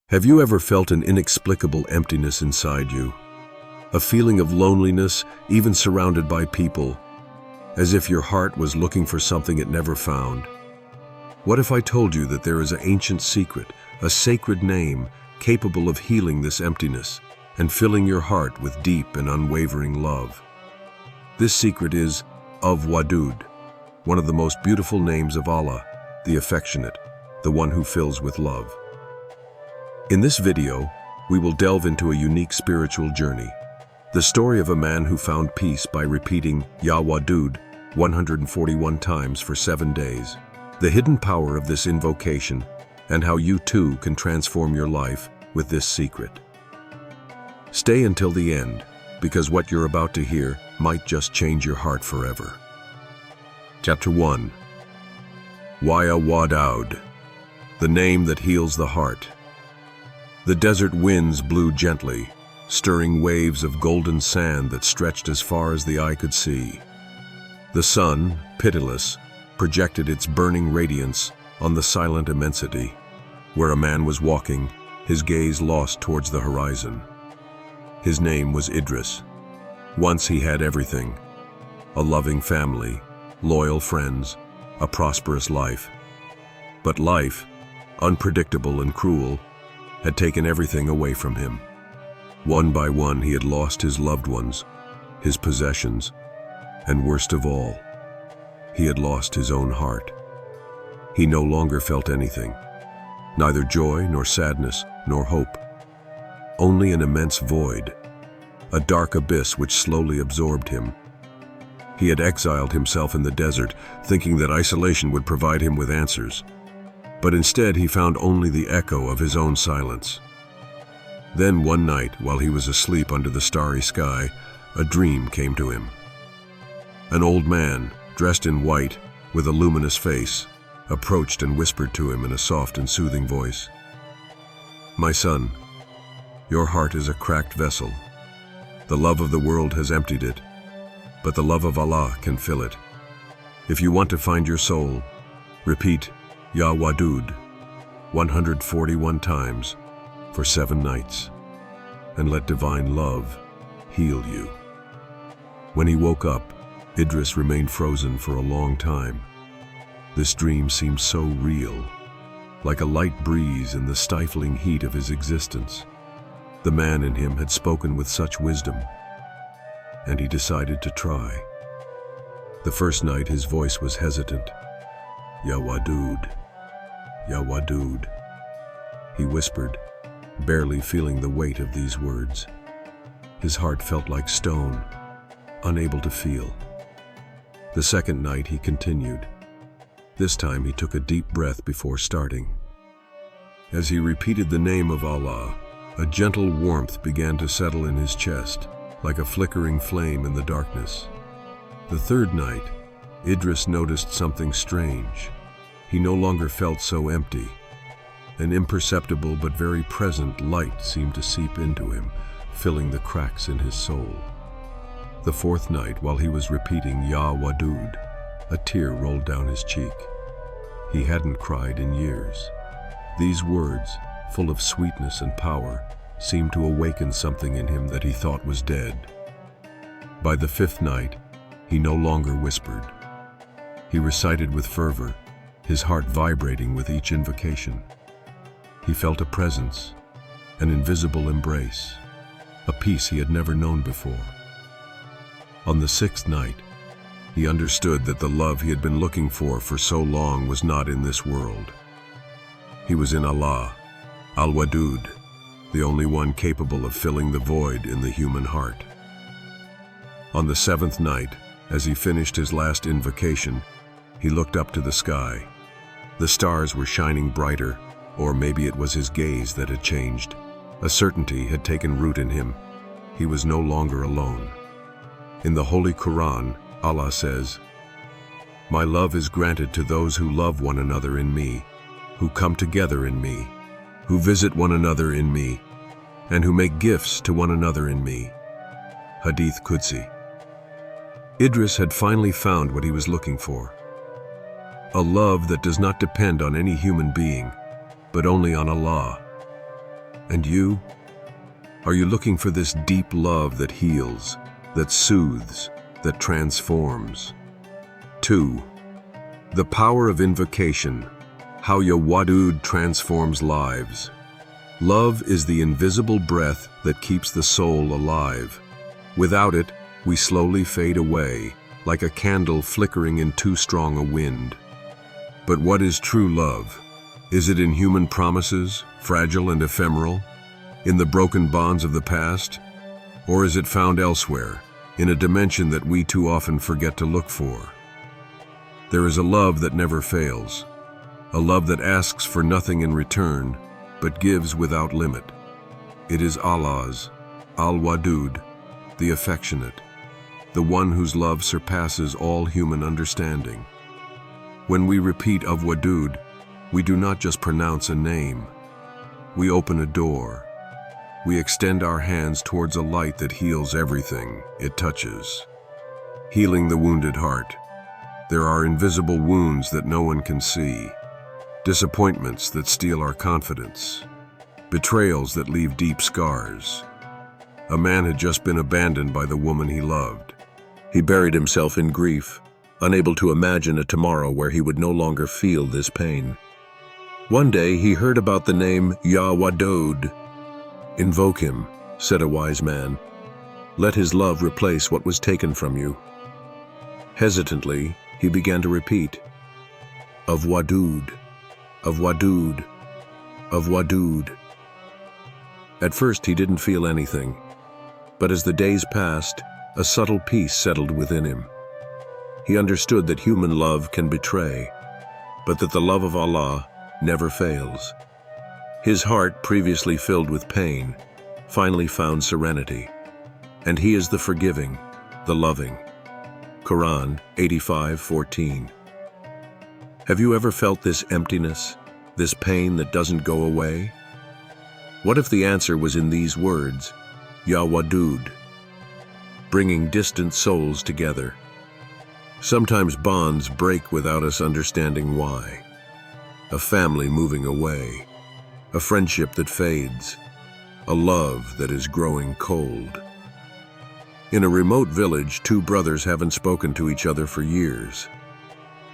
Have you ever felt an inexplicable emptiness inside you? A feeling of loneliness, even surrounded by people, as if your heart was looking for something it never found? What if I told you that there is an ancient secret, a sacred name, capable of healing this emptiness and filling your heart with deep and unwavering love? This secret is Al-Wadud, one of the most beautiful names of Allah, the affectionate, the one who fills with love. In this video, we will delve into a unique spiritual journey, the story of a man who found peace by repeating Ya Wadoud 141 times for 7 days, the hidden power of this invocation, and how you too can transform your life with this secret. Stay until the end, because what you're about to hear might just change your heart forever. Chapter 1. Ya Wadoud, the name that heals the heart. The desert winds blew gently, stirring waves of golden sand that stretched as far as the eye could see. The sun, pitiless, projected its burning radiance on the silent immensity, where a man was walking, his gaze lost towards the horizon. His name was Idris. Once he had everything: a loving family, loyal friends, a prosperous life. But life, unpredictable and cruel, had taken everything away from him. One by one, he had lost his loved ones, his possessions, and worst of all, he had lost his own heart. He no longer felt anything, neither joy nor sadness nor hope, only an immense void, a dark abyss which slowly absorbed him. He had exiled himself in the desert, thinking that isolation would provide him with answers. But instead he found only the echo of his own silence. Then one night, while he was asleep under the starry sky, a dream came to him. An old man, dressed in white, with a luminous face, approached and whispered to him in a soft and soothing voice. "My son, your heart is a cracked vessel. The love of the world has emptied it, but the love of Allah can fill it. If you want to find your soul, repeat Ya Wadoud 141 times for 7 nights, and let divine love heal you." When he woke up, Idris remained frozen for a long time. This dream seemed so real, like a light breeze in the stifling heat of his existence. The man in him had spoken with such wisdom, and he decided to try. The first night his voice was hesitant. "Ya Wadoud, Ya Wadoud," he whispered, barely feeling the weight of these words. His heart felt like stone, unable to feel. The second night he continued. This time he took a deep breath before starting. As he repeated the name of Allah, a gentle warmth began to settle in his chest, like a flickering flame in the darkness. The third night, Idris noticed something strange. He no longer felt so empty. An imperceptible but very present light seemed to seep into him, filling the cracks in his soul. The fourth night, while he was repeating Ya Wadoud, a tear rolled down his cheek. He hadn't cried in years. These words, full of sweetness and power, seemed to awaken something in him that he thought was dead. By the fifth night, he no longer whispered. He recited with fervor, his heart vibrating with each invocation. He felt a presence, an invisible embrace, a peace he had never known before. On the sixth night, he understood that the love he had been looking for so long was not in this world. He was in Allah, Al-Wadud, the only one capable of filling the void in the human heart. On the seventh night, as he finished his last invocation, he looked up to the sky. The stars were shining brighter, or maybe it was his gaze that had changed. A certainty had taken root in him. He was no longer alone. In the Holy Quran, Allah says, "My love is granted to those who love one another in me, who come together in me, who visit one another in me, and who make gifts to one another in me." Hadith Qudsi. Idris had finally found what he was looking for. A love that does not depend on any human being, but only on Allah. And you? Are you looking for this deep love that heals, that soothes, that transforms? 2. The power of invocation, how Ya Wadoud transforms lives. Love is the invisible breath that keeps the soul alive. Without it, we slowly fade away, like a candle flickering in too strong a wind. But what is true love? Is it in human promises, fragile and ephemeral? In the broken bonds of the past? Or is it found elsewhere, in a dimension that we too often forget to look for? There is a love that never fails, a love that asks for nothing in return, but gives without limit. It is Allah's, Al-Wadud, the affectionate, the one whose love surpasses all human understanding. When we repeat of Wadoud, we do not just pronounce a name. We open a door. We extend our hands towards a light that heals everything it touches. Healing the wounded heart. There are invisible wounds that no one can see. Disappointments that steal our confidence. Betrayals that leave deep scars. A man had just been abandoned by the woman he loved. He buried himself in grief, unable to imagine a tomorrow where he would no longer feel this pain. One day he heard about the name Ya Wadoud. "Invoke him," said a wise man. "Let his love replace what was taken from you." Hesitantly, he began to repeat, "Of Wadoud, of Wadoud, of Wadoud." At first he didn't feel anything, but as the days passed, a subtle peace settled within him. He understood that human love can betray, but that the love of Allah never fails. His heart, previously filled with pain, finally found serenity. And He is the forgiving, the loving. Quran 85:14. Have you ever felt this emptiness, this pain that doesn't go away? What if the answer was in these words, Ya Wadoud, bringing distant souls together? Sometimes bonds break without us understanding why. A family moving away, a friendship that fades, a love that is growing cold. In a remote village, two brothers haven't spoken to each other for years.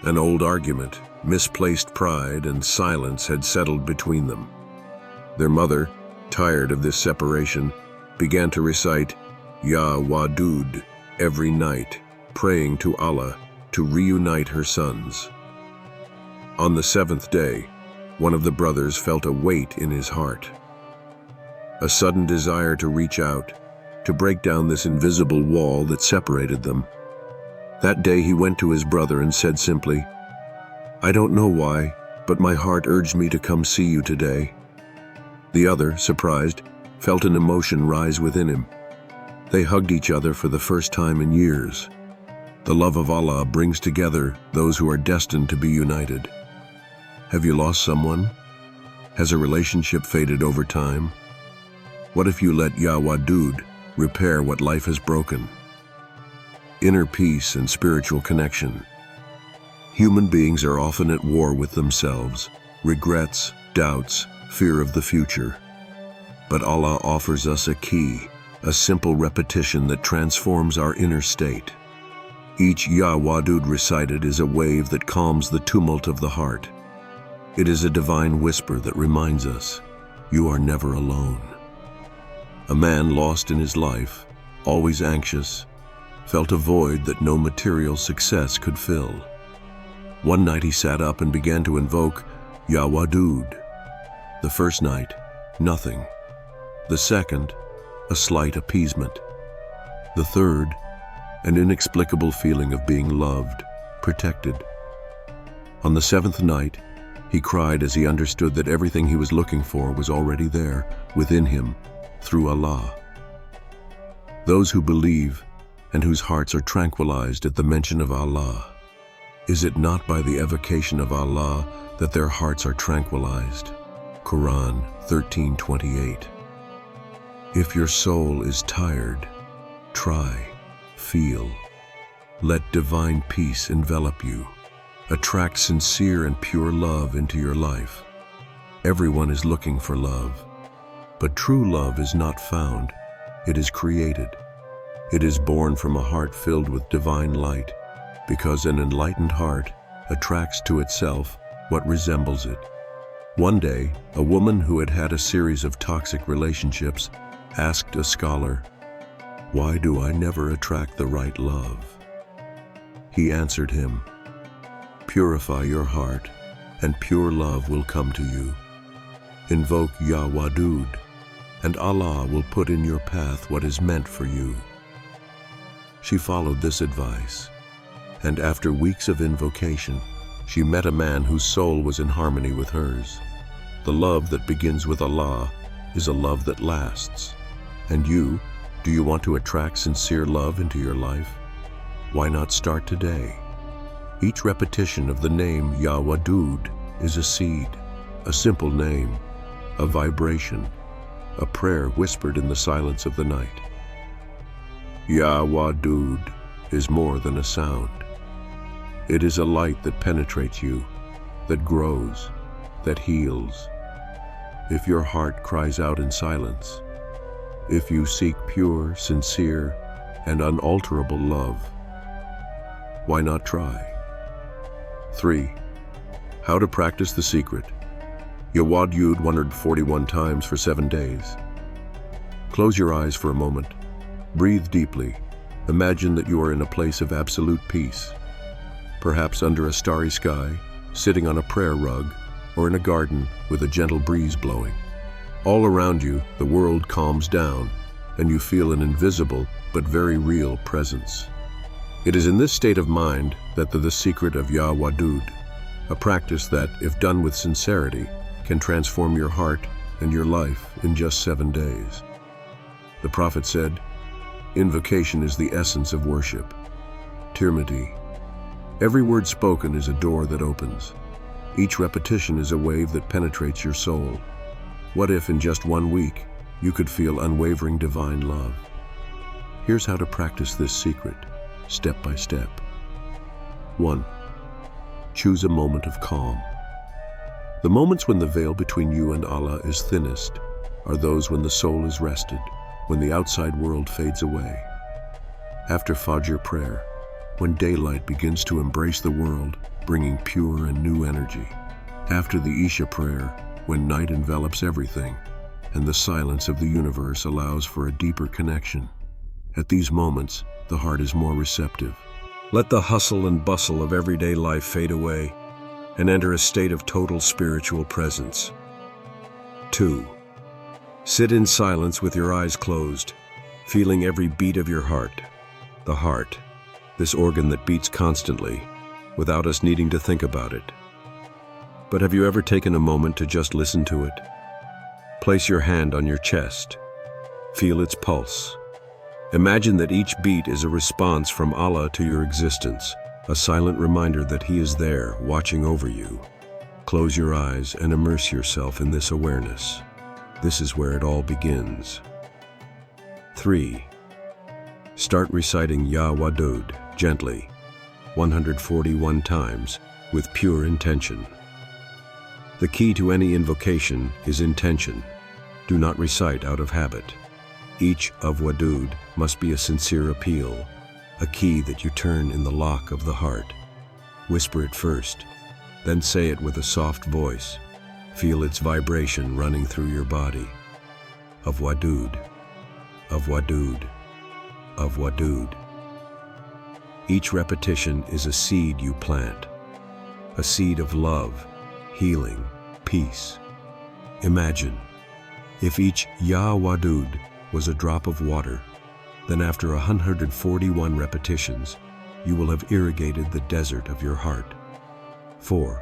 An old argument, misplaced pride, and silence had settled between them. Their mother, tired of this separation, began to recite Ya Wadoud every night, praying to Allah to reunite her sons. On the 7th day, one of the brothers felt a weight in his heart. A sudden desire to reach out, to break down this invisible wall that separated them. That day he went to his brother and said simply, "I don't know why, but my heart urged me to come see you today." The other, surprised, felt an emotion rise within him. They hugged each other for the first time in years. The love of Allah brings together those who are destined to be united. Have you lost someone? Has a relationship faded over time? What if you let Ya Wadoud repair what life has broken? Inner peace and spiritual connection. Human beings are often at war with themselves, regrets, doubts, fear of the future. But Allah offers us a key, a simple repetition that transforms our inner state. Each Ya Wadoud recited is a wave that calms the tumult of the heart. It is a divine whisper that reminds us, you are never alone. A man lost in his life, always anxious, felt a void that no material success could fill. One night he sat up and began to invoke Ya Wadoud. The first night, nothing. The second, a slight appeasement. The third, an inexplicable feeling of being loved, protected. On the 7th night, he cried as he understood that everything he was looking for was already there, within him, through Allah. Those who believe and whose hearts are tranquilized at the mention of Allah, is it not by the evocation of Allah that their hearts are tranquilized? Quran 13:28. If your soul is tired, try, feel. Let divine peace envelop you. Attract sincere and pure love into your life. Everyone is looking for love, But true love is not found, it is created. It is born from a heart filled with divine light, because an enlightened heart attracts to itself what resembles it. One day, a woman who had had a series of toxic relationships asked a scholar, "Why do I never attract the right love?" He answered him, "Purify your heart, and pure love will come to you. Invoke Ya Wadoud, and Allah will put in your path what is meant for you." She followed this advice, and after weeks of invocation, she met a man whose soul was in harmony with hers. The love that begins with Allah is a love that lasts. And you, do you want to attract sincere love into your life? Why not start today? Each repetition of the name Ya Wadoud is a seed, a simple name, a vibration, a prayer whispered in the silence of the night. Ya Wadoud is more than a sound. It is a light that penetrates you, that grows, that heals. If your heart cries out in silence, if you seek pure, sincere, and unalterable love, why not try? 3. How to practice the secret. Ya Wadoud 141 times for 7 days. Close your eyes for a moment. Breathe deeply. Imagine that you are in a place of absolute peace. Perhaps under a starry sky, sitting on a prayer rug, or in a garden with a gentle breeze blowing. All around you, the world calms down, and you feel an invisible but very real presence. It is in this state of mind that the secret of Ya Wadoud, a practice that, if done with sincerity, can transform your heart and your life in just 7 days. The Prophet said, "Invocation is the essence of worship." Tirmidhi. Every word spoken is a door that opens. Each repetition is a wave that penetrates your soul. What if in just 1 week, you could feel unwavering divine love? Here's how to practice this secret, step by step. 1. Choose a moment of calm. The moments when the veil between you and Allah is thinnest are those when the soul is rested, when the outside world fades away. After Fajr prayer, when daylight begins to embrace the world, bringing pure and new energy. After the Isha prayer, when night envelops everything, and the silence of the universe allows for a deeper connection. At these moments, the heart is more receptive. Let the hustle and bustle of everyday life fade away and enter a state of total spiritual presence. 2. Sit in silence with your eyes closed, feeling every beat of your heart. The heart, this organ that beats constantly, without us needing to think about it. But have you ever taken a moment to just listen to it? Place your hand on your chest. Feel its pulse. Imagine that each beat is a response from Allah to your existence, a silent reminder that He is there, watching over you. Close your eyes and immerse yourself in this awareness. This is where it all begins. 3. Start reciting Ya Wadoud gently, 141 times, with pure intention. The key to any invocation is intention. Do not recite out of habit. Each of Wadoud must be a sincere appeal, a key that you turn in the lock of the heart. Whisper it first, then say it with a soft voice. Feel its vibration running through your body. Of Wadoud, of Wadoud, of Wadoud. Each repetition is a seed you plant, a seed of love, healing, peace. Imagine, if each Ya Wadoud was a drop of water, then after 141 repetitions, you will have irrigated the desert of your heart. 4.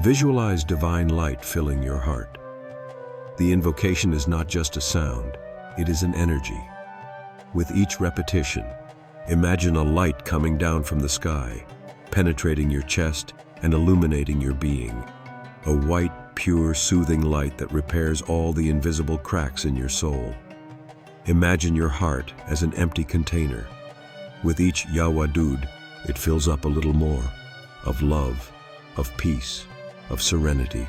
Visualize divine light filling your heart. The invocation is not just a sound, it is an energy. With each repetition, imagine a light coming down from the sky, penetrating your chest and illuminating your being. A white, pure, soothing light that repairs all the invisible cracks in your soul. Imagine your heart as an empty container. With each Ya Wadoud, it fills up a little more, of love, of peace, of serenity.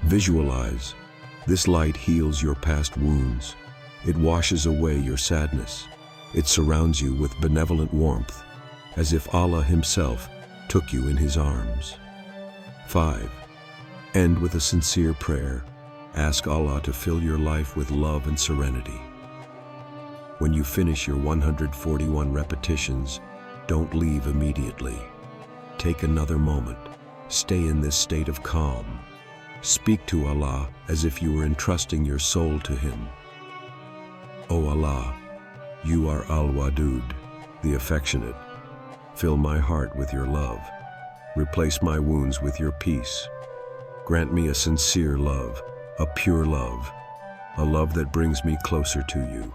Visualize, This light heals your past wounds. It washes away your sadness. It surrounds you with benevolent warmth, as if Allah Himself took you in His arms. 5. End with a sincere prayer. Ask Allah to fill your life with love and serenity. When you finish your 141 repetitions, don't leave immediately. Take another moment. Stay in this state of calm. Speak to Allah as if you were entrusting your soul to Him. O Allah, You are Al-Wadud, the affectionate. Fill my heart with Your love. Replace my wounds with Your peace. Grant me a sincere love, a pure love, a love that brings me closer to You.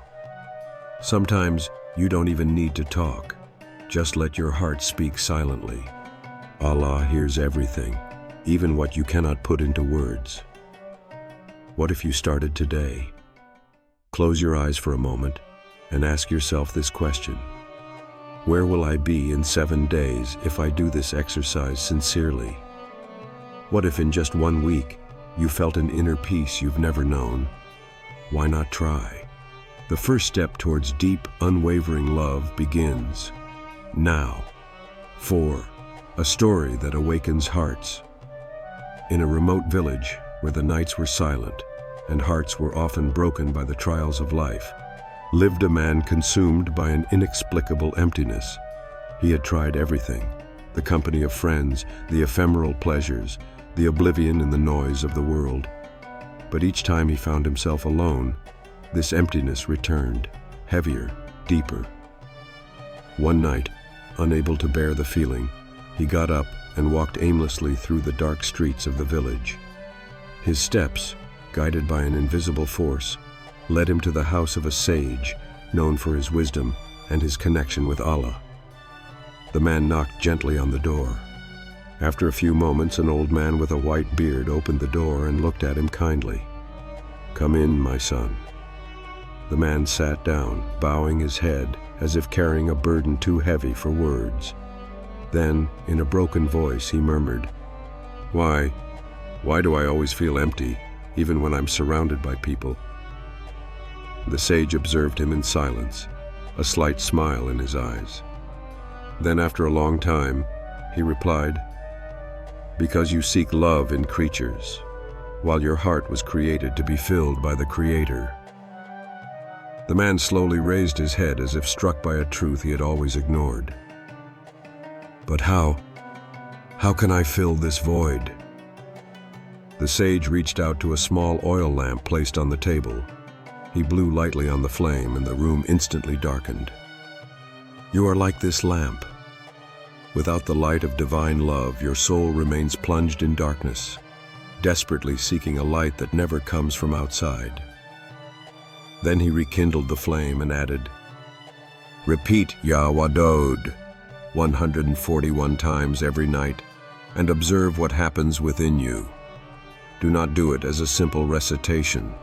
Sometimes you don't even need to talk. Just let your heart speak silently. Allah hears everything, even what you cannot put into words. What if you started today? Close your eyes for a moment and ask yourself this question. Where will I be in 7 days if I do this exercise sincerely? What if in just 1 week you felt an inner peace you've never known? Why not try? The first step towards deep, unwavering love begins now. 4. A story that awakens hearts. In a remote village where the nights were silent and hearts were often broken by the trials of life, lived a man consumed by an inexplicable emptiness. He had tried everything: the company of friends, the ephemeral pleasures, the oblivion in the noise of the world. But each time he found himself alone, this emptiness returned, heavier, deeper. One night, unable to bear the feeling, he got up and walked aimlessly through the dark streets of the village. His steps, guided by an invisible force, led him to the house of a sage known for his wisdom and his connection with Allah. The man knocked gently on the door. After a few moments, an old man with a white beard opened the door and looked at him kindly. "Come in, my son." The man sat down, bowing his head as if carrying a burden too heavy for words. Then, in a broken voice, he murmured, Why do I always feel empty, even when I'm surrounded by people?" The sage observed him in silence, a slight smile in his eyes. Then, after a long time, he replied, "Because you seek love in creatures, while your heart was created to be filled by the Creator." The man slowly raised his head as if struck by a truth he had always ignored. "But how can I fill this void?" The sage reached out to a small oil lamp placed on the table. He blew lightly on the flame and the room instantly darkened. "You are like this lamp. Without the light of divine love, your soul remains plunged in darkness, desperately seeking a light that never comes from outside." Then he rekindled the flame and added, "Repeat Ya Wadoud 141 times every night and observe what happens within you. Do not do it as a simple recitation.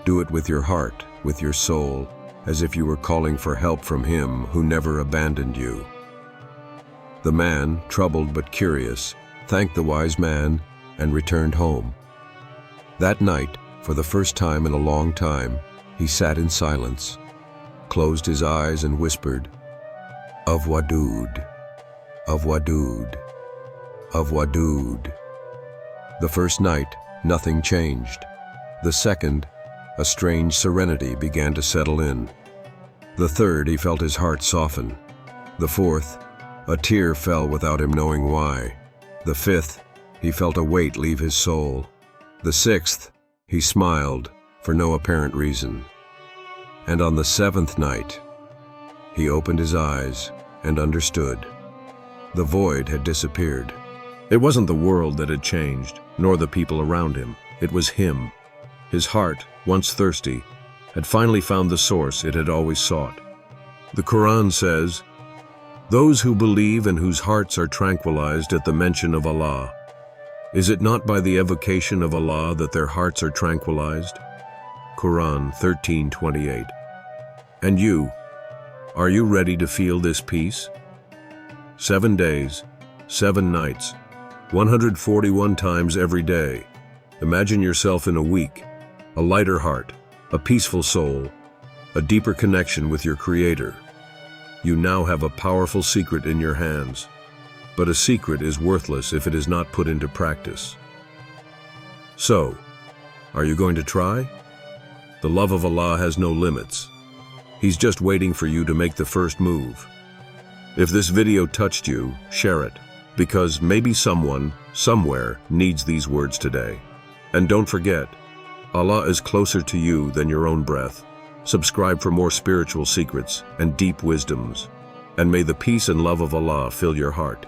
Do it with your heart, with your soul, as if you were calling for help from Him who never abandoned you." The man, troubled but curious, thanked the wise man and returned home. That night, for the first time in a long time, he sat in silence, closed his eyes and whispered, "Of Wadoud, of Wadoud, of Wadoud." The first night, nothing changed. The second, a strange serenity began to settle in. The third, he felt his heart soften. The fourth, a tear fell without him knowing why. The fifth, he felt a weight leave his soul. The sixth, he smiled for no apparent reason. And on the seventh night, he opened his eyes and understood. The void had disappeared. It wasn't the world that had changed, nor the people around him. It was him. His heart, once thirsty, had finally found the source it had always sought. The Quran says, "Those who believe and whose hearts are tranquilized at the mention of Allah. Is it not by the evocation of Allah that their hearts are tranquilized?" Quran 13:28. And you, are you ready to feel this peace? 7 days, 7 nights, 141 times every day. Imagine yourself in a week, a lighter heart, a peaceful soul, a deeper connection with your Creator. You now have a powerful secret in your hands. But a secret is worthless if it is not put into practice. So, are you going to try? The love of Allah has no limits. He's just waiting for you to make the first move. If this video touched you, share it, because maybe someone, somewhere, needs these words today. And don't forget, Allah is closer to you than your own breath. Subscribe for more spiritual secrets and deep wisdoms. And may the peace and love of Allah fill your heart.